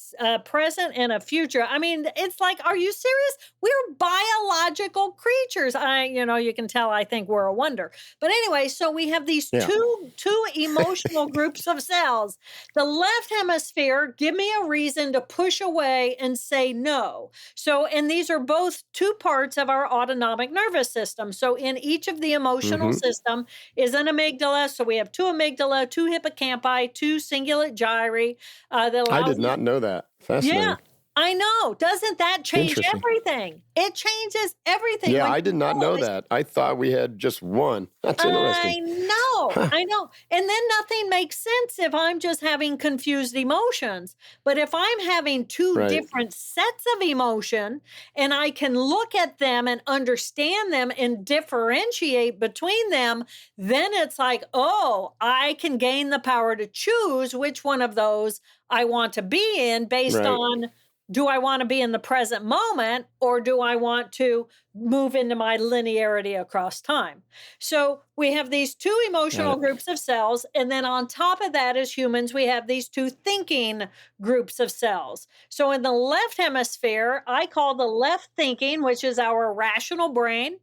present and a future. I mean, it's like, are you serious? We're biological creatures. You can tell I think we're a wonder. But anyway, so we have these two emotional groups of cells. The left hemisphere, give me a reason to push away and say no. So, and these are both two parts of our autonomic nervous system. So in each of the emotional system is an amygdala. So we have 2 amygdala, 2 hippocampi, 2 cingulate gyri. I did not know that. Fascinating. Yeah, I know. Doesn't that change everything? It changes everything. Yeah, I did not know that. I thought we had just one. That's interesting. I know. I know. And then nothing makes sense if I'm just having confused emotions. But if I'm having 2 different sets of emotion and I can look at them and understand them and differentiate between them, then it's like, oh, I can gain the power to choose which one of those I want to be in based on, do I want to be in the present moment or do I want to move into my linearity across time? So we have these 2 emotional groups of cells. And then on top of that, as humans, we have these 2 thinking groups of cells. So in the left hemisphere, I call the left thinking, which is our rational brain.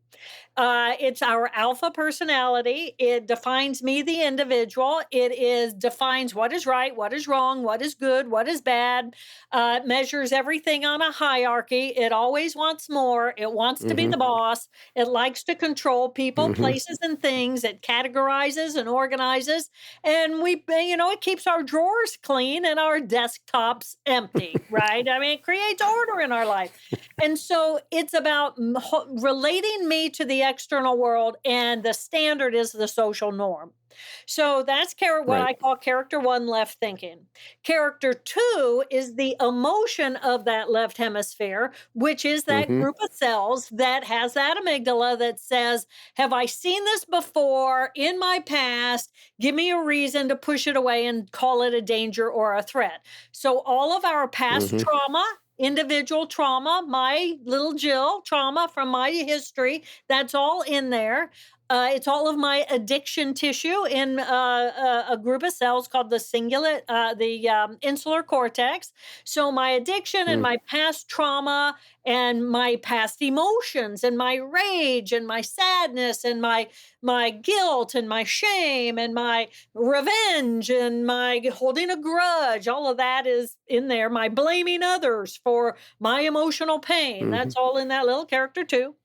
It's our alpha personality. It defines me, the individual. It defines what is right, what is wrong, what is good, what is bad. It measures everything on a hierarchy. It always wants more. It wants to be the boss. It likes to control people, places, and things. It categorizes and organizes. And it keeps our drawers clean and our desktops empty, right? I mean, it creates order in our life. And so it's about relating me to the external world, and the standard is the social norm. So that's what I call character 1, left thinking. Character 2 is the emotion of that left hemisphere, which is that group of cells that has that amygdala that says, have I seen this before in my past? Give me a reason to push it away and call it a danger or a threat. So all of our past trauma, individual trauma, my little Jill trauma from my history, that's all in there. It's all of my addiction tissue in a group of cells called the cingulate, insular cortex. So my addiction and Mm, my past trauma and my past emotions and my rage and my sadness and my guilt and my shame and my revenge and my holding a grudge, all of that is in there. My blaming others for my emotional pain, mhm, that's all in that little character too.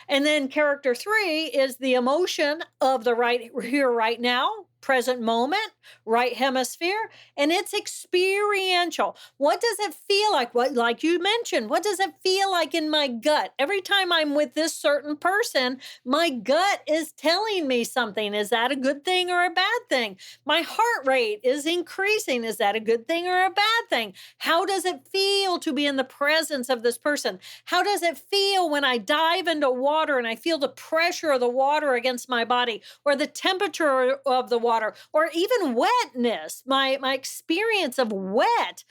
And then character three is the emotion of the right here, right now, present moment, right hemisphere, and it's experiential. What does it feel like? What, like you mentioned, what does it feel like in my gut? Every time I'm with this certain person, my gut is telling me something. Is that a good thing or a bad thing? My heart rate is increasing. Is that a good thing or a bad thing? How does it feel to be in the presence of this person? How does it feel when I dive into water and I feel the pressure of the water against my body or the temperature of the water or even wetness? My experience of wet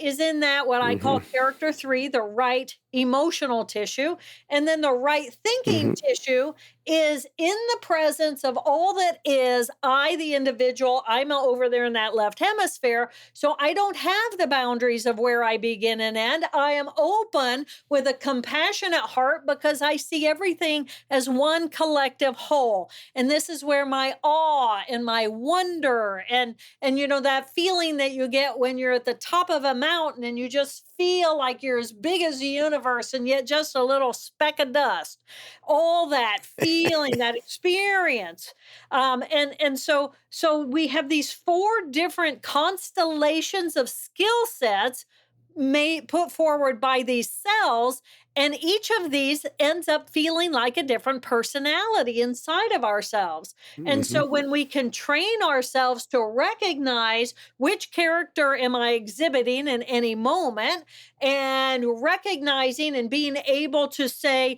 is in that what I call mhm, character three, the right emotional tissue. And then the right thinking mhm, tissue is in the presence of all that is I, the individual. I'm over there in that left hemisphere. So I don't have the boundaries of where I begin and end. I am open with a compassionate heart because I see everything as one collective whole. And this is where my awe and my wonder and that feeling that you get when you're at the top of a mountain and you just feel like you're as big as the universe and yet just a little speck of dust. All that feeling, that experience. And so we have these four different constellations of skill sets made put forward by these cells, and each of these ends up feeling like a different personality inside of ourselves. And mhm, so when we can train ourselves to recognize which character am I exhibiting in any moment, and recognizing and being able to say,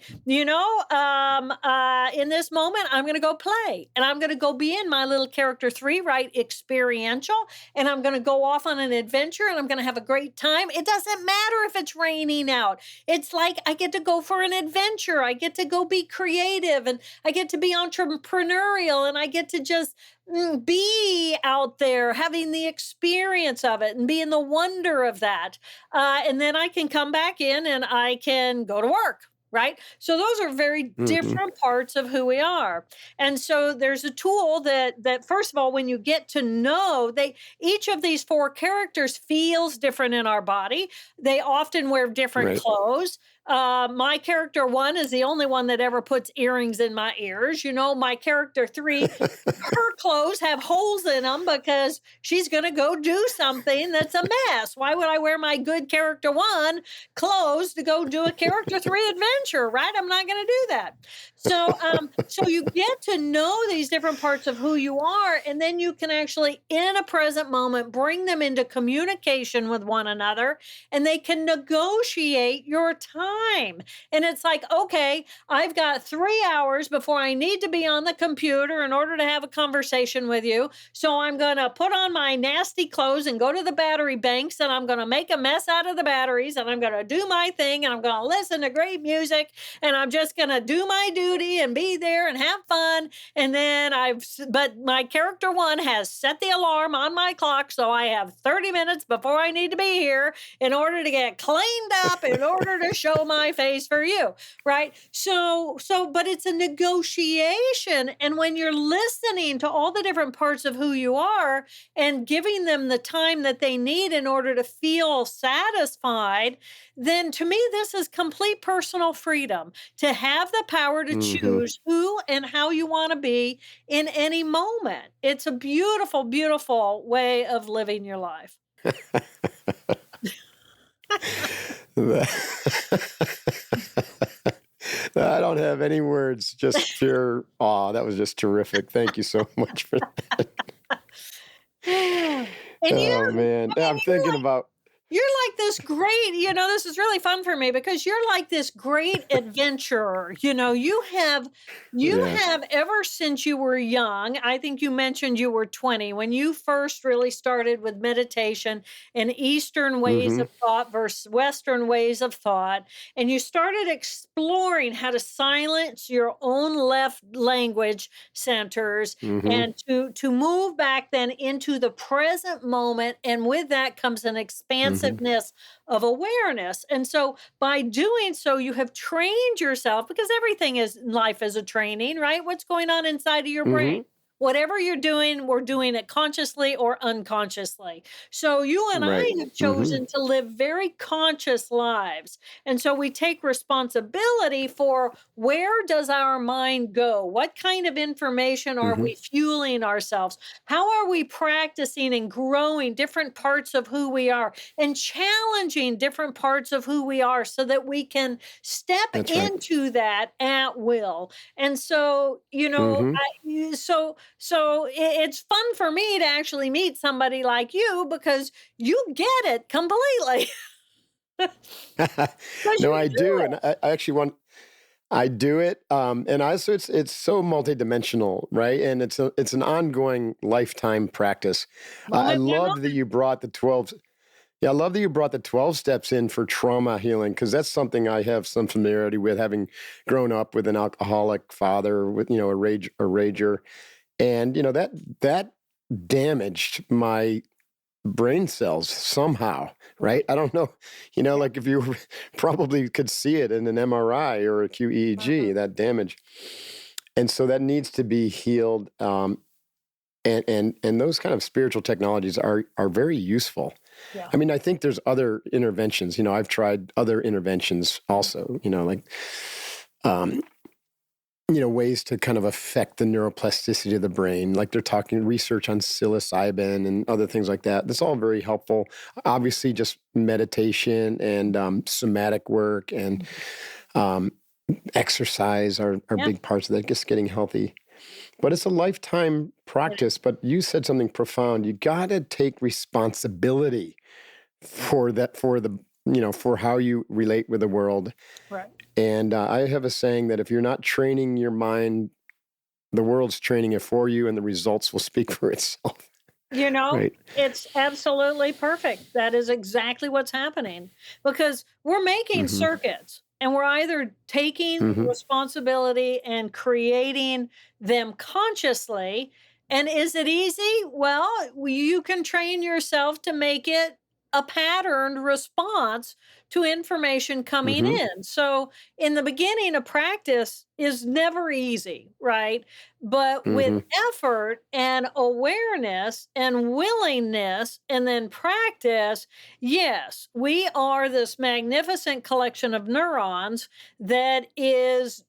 in this moment I'm going to go play and I'm going to go be in my little character three, right, experiential, and I'm going to go off on an adventure and I'm going to have a great time. It doesn't matter if it's raining out. It's like I get to go for an adventure. I get to go be creative and I get to be entrepreneurial and I get to just be out there having the experience of it and be in the wonder of that. And then I can come back in and I can go to work. Right. So those are very mhm. different parts of who we are. And so there's a tool that first of all, when you get to know, they each of these four characters feels different in our body. They often wear different Right. clothes. My character one is the only one that ever puts earrings in my ears. My character three, her clothes have holes in them because she's going to go do something that's a mess. Why would I wear my good character one clothes to go do a character three adventure, right? I'm not going to do that. So you get to know these different parts of who you are, and then you can actually, in a present moment, bring them into communication with one another, and they can negotiate your time. And it's like, okay, I've got 3 hours before I need to be on the computer in order to have a conversation with you. So I'm going to put on my nasty clothes and go to the battery banks and I'm going to make a mess out of the batteries and I'm going to do my thing and I'm going to listen to great music and I'm just going to do my duty and be there and have fun. And then but my character one has set the alarm on my clock. So I have 30 minutes before I need to be here in order to get cleaned up, in order to show my face for you. Right. But it's a negotiation. And when you're listening to all the different parts of who you are and giving them the time that they need in order to feel satisfied, then to me, this is complete personal freedom to have the power to Mhm. choose who and how you want to be in any moment. It's a beautiful, beautiful way of living your life. I don't have any words, just pure awe. That was just terrific. Thank you so much for that. And Oh I man. mean, I'm thinking about, you're like this great, this is really fun for me because you're like this great adventurer. You Yeah. have ever since you were young. I think you mentioned you were 20 when you first really started with meditation and Eastern ways Mm-hmm. of thought versus Western ways of thought. And you started exploring how to silence your own left language centers Mm-hmm. and to move back then into the present moment, and with that comes an Mm-hmm. expansiveness of awareness. And so by doing so you have trained yourself, because everything is in life is a training, right? What's going on inside of your brain, Mm-hmm. whatever you're doing, we're doing it consciously or unconsciously. So you and I Right. have Mm-hmm. chosen to live very conscious lives, and so we take responsibility for where does our mind go, what kind of information are Mm-hmm. we fueling ourselves, how are we practicing and growing different parts of who we are and challenging different parts of who we are so that we can step That's right. into that at will. And so, Mm-hmm. it's fun for me to actually meet somebody like you because you get it completely. Because No, you I do do, and it. I actually want. I do it, and also it's so multidimensional, right? And it's an ongoing lifetime practice. I Moment by love that moment. you brought the 12. Yeah, I love that you brought the 12 steps in for trauma healing because that's something I have some familiarity with, having grown up with an alcoholic father, with a rager, and that damaged my brain cells somehow, right? Right. I don't know, Yeah. like if you probably could see it in an MRI or a QEEG, Mhm. that damage. And so that needs to be healed. And those kind of spiritual technologies are very useful. Yeah. I mean, I think there's other interventions. I've tried other interventions also, like um, ways to kind of affect the neuroplasticity of the brain. Like they're talking research on psilocybin and other things like that. That's all very helpful. Obviously, just meditation and somatic work and Mhm. um, exercise are Yeah. big parts of that, just getting healthy. But it's a lifetime It practice. is. But you said something profound. You got to take responsibility for that, for how you relate with the world. Right. And I have a saying that if you're not training your mind, the world's training it for you, and the results will speak for itself. You know, Right. it's absolutely perfect. That is exactly what's happening because we're making Mm-hmm. circuits and we're either taking Mm-hmm. responsibility and creating them consciously. And is it easy? Well, you can train yourself to make it a patterned response to information coming Mm-hmm. in. So, in the beginning, a practice is never easy, right? But with Mm-hmm. effort and awareness and willingness and then practice, yes, we are this magnificent collection of neurons that is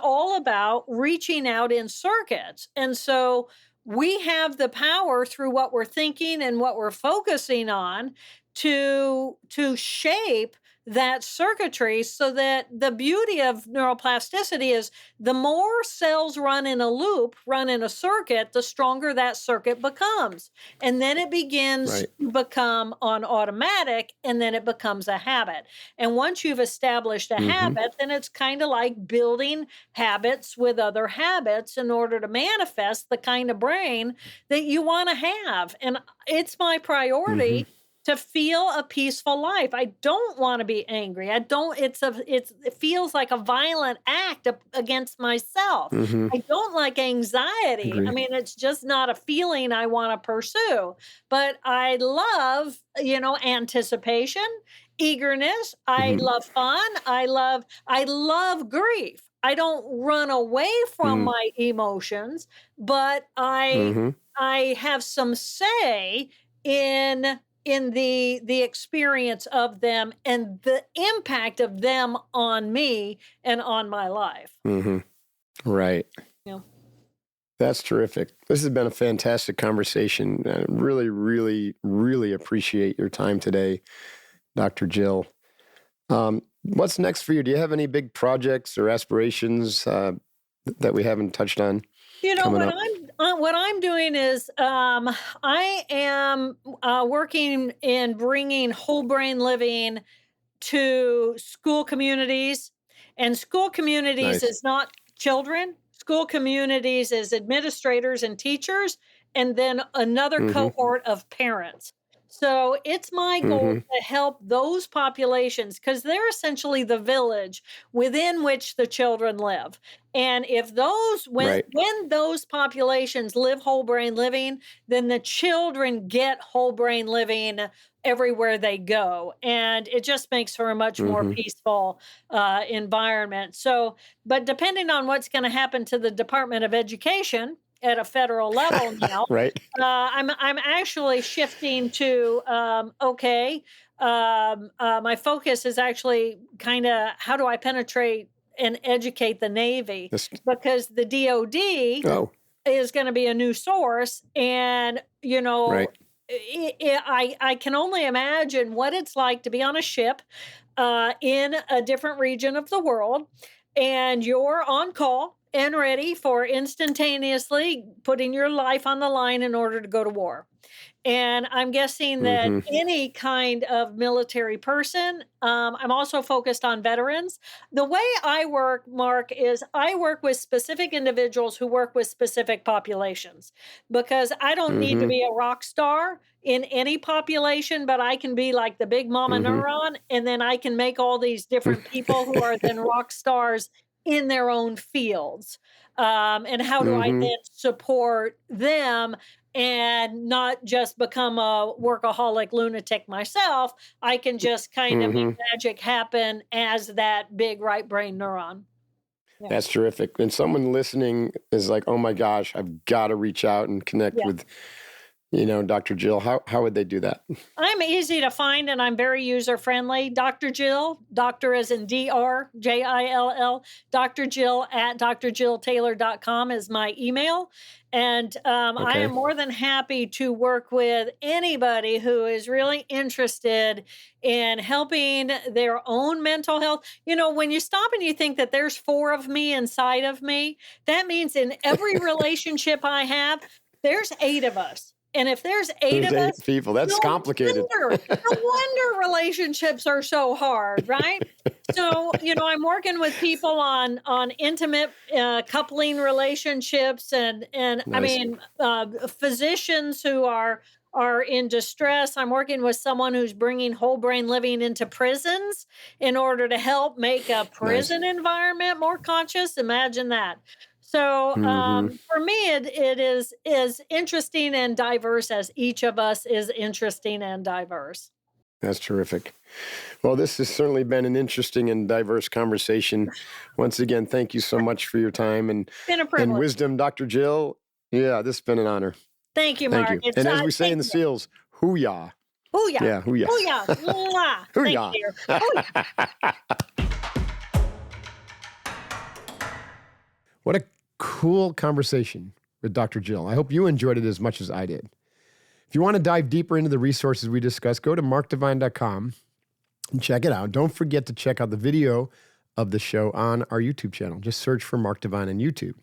all about reaching out in circuits. And so we have the power through what we're thinking and what we're focusing on to shape that circuitry, so that the beauty of neuroplasticity is the more cells run in a loop, run in a circuit, the stronger that circuit becomes. And then it begins Right. to become on automatic, and then it becomes a habit. And once you've established a Mm-hmm. habit, then it's kind of like building habits with other habits in order to manifest the kind of brain that you want to have. And it's my Mm-hmm. priority to feel a peaceful life. I don't want to be angry. I don't it feels like a violent act against myself. Mm-hmm. I don't like anxiety. I Agree. mean, it's just not a feeling I want to pursue. But I love, anticipation, eagerness. I Mm-hmm. love fun. I love grief. I don't run away from Mm-hmm. my emotions, but Mm-hmm. I have some say in the experience of them and the impact of them on me and on my life. Mm-hmm. Right. Yeah. That's terrific. This has been a fantastic conversation. I really, really, really appreciate your time today, Dr. Jill. What's next for you? Do you have any big projects or aspirations that we haven't touched on You know coming what up? What I'm doing is I am working in bringing whole brain living to school communities. And school communities Nice. is not children, school communities is administrators and teachers, and then another Mm-hmm. cohort of parents. So it's my goal Mm-hmm. to help those populations because they're essentially the village within which the children live. And if those Right. when those populations live whole brain living, then the children get whole brain living everywhere they go. And it just makes for a much more Mm-hmm. peaceful environment. So, but depending on what's going to happen to the Department of Education at a federal level now, Right. I'm actually shifting to okay. My focus is actually kind of how do I penetrate and educate the Navy This, because the DoD oh, is going to be a new source, and right. I can only imagine what it's like to be on a ship in a different region of the world, and you're on call and ready for instantaneously putting your life on the line in order to go to war. And I'm guessing that Mm-hmm. any kind of military person, I'm also focused on veterans. The way I work, Mark, is I work with specific individuals who work with specific populations because I don't need to Mm-hmm. be a rock star in any population, but I can be like the big mama Mm-hmm. neuron. And then I can make all these different people who are then rock stars in their own fields. And how do I Mm-hmm. then support them and not just become a workaholic lunatic myself? I can just kind of make Mm-hmm. magic happen as that big right brain neuron. Yeah. That's terrific. And someone listening is like, oh my gosh, I've got to reach out and connect Yeah. with, Dr. Jill. How would they do that? I'm easy to find and I'm very user friendly. Dr. Jill, doctor as in DRJILL, Dr. Jill at drjilltaylor.com is my email. And I Okay. am more than happy to work with anybody who is really interested in helping their own mental health. When you stop and you think that there's four of me inside of me, that means in every relationship I have, there's eight of us. And if there's eight There's of 8 us, people. That's no complicated. no wonder relationships are so hard, right? So, I'm working with people on intimate coupling relationships, and I Nice. mean, physicians who are in distress. I'm working with someone who's bringing whole brain living into prisons in order to help make a Nice. prison environment more conscious. Imagine that. So Mm-hmm. for me, it is interesting and diverse as each of us is interesting and diverse. That's terrific. Well, this has certainly been an interesting and diverse conversation. Once again, thank you so much for your time Been a and privilege. wisdom, Dr. Jill. Yeah, this has been an honor. Thank you, Thank Mark. you. It's And as we say thank in the you. SEALs, hoo-yah. Booyah. Yeah, hoo-yah. Booyah. Mwah. Thank Hoo-yah. you, dear. Booyah. What a cool conversation with Dr. Jill. I hope you enjoyed it as much as I did. If you want to dive deeper into the resources we discussed, go to markdivine.com and check it out. Don't forget to check out the video of the show on our YouTube channel. Just search for Mark Divine on YouTube.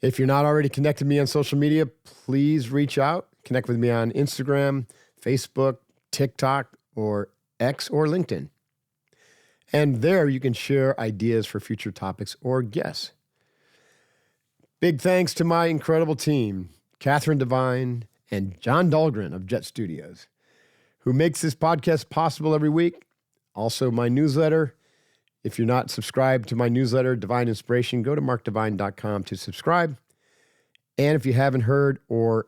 If you're not already connected to me on social media, please reach out. Connect with me on Instagram, Facebook, TikTok, or X, or LinkedIn. And there you can share ideas for future topics or guests. Big thanks to my incredible team, Catherine Devine and John Dahlgren of Jet Studios, who makes this podcast possible every week. Also, my newsletter. If you're not subscribed to my newsletter, Divine Inspiration, go to markdivine.com to subscribe. And if you haven't heard or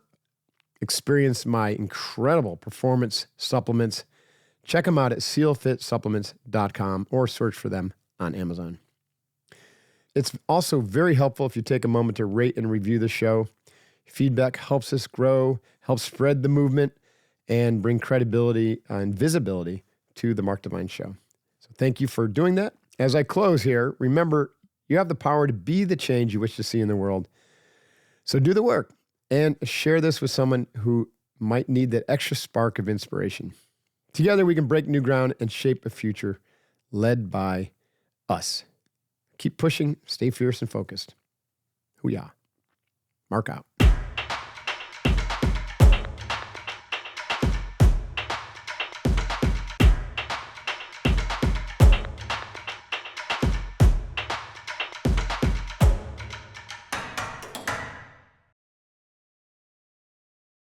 experienced my incredible performance supplements, check them out at sealfitsupplements.com or search for them on Amazon. It's also very helpful if you take a moment to rate and review the show. Feedback helps us grow, helps spread the movement, and bring credibility and visibility to the Mark Divine Show. So thank you for doing that. As I close here, remember, you have the power to be the change you wish to see in the world. So do the work and share this with someone who might need that extra spark of inspiration. Together, we can break new ground and shape a future led by us. Keep pushing, stay fierce and focused. Hoo-yah. Mark out.